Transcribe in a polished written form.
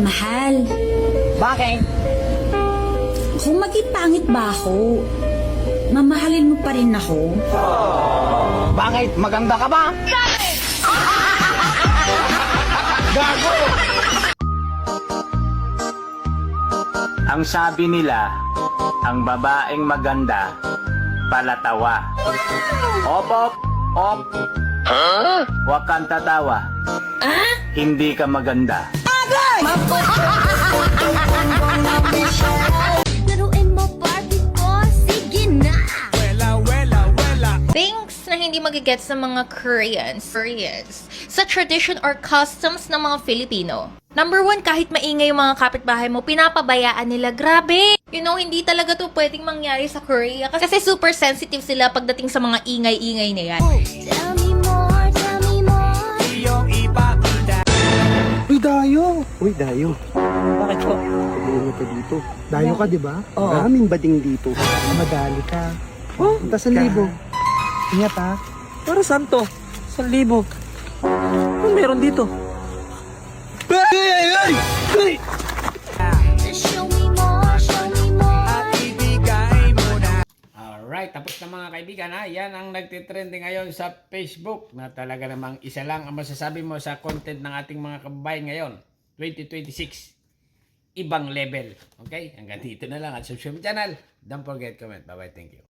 Mahal, Bakit? kung maging pangit ba ako, mamahalin mo pa rin ako? Bakit? Maganda ka ba? Gago! Ang sabi nila, ang babaeng maganda, palatawa. Op, op, op. Huwag kang tatawa. Hindi ka maganda. Laruin mo Barbie ko, sige na! Things na hindi magigets ng mga Koreans sa tradition or customs ng mga Filipino. Number one, kahit maingay yung mga kapitbahay mo, pinapabayaan nila. Grabe! You know, hindi talaga to pwedeng mangyari sa Korea kasi super sensitive sila pagdating sa mga ingay-ingay na yan. Tell me more, tell me more. Uy, Dayo. Bakit po? Pagawin mo to dito. Dayo ka, di ba? Oo. Maraming bading dito. Madali ka. Oh, Punta sa libo. Ingat ha. para saan to? 1,000. Ano meron dito? Show me more, show me more. Alright, tapos na mga kaibigan ha. Yan ang nagtitrending ngayon sa Facebook na talaga namang isa lang ang masasabi mo sa content ng ating mga kababayan ngayon. 2026. Ibang level. Okay? Hanggang dito na lang at subscribe channel. Don't forget comment. Bye-bye. Thank you.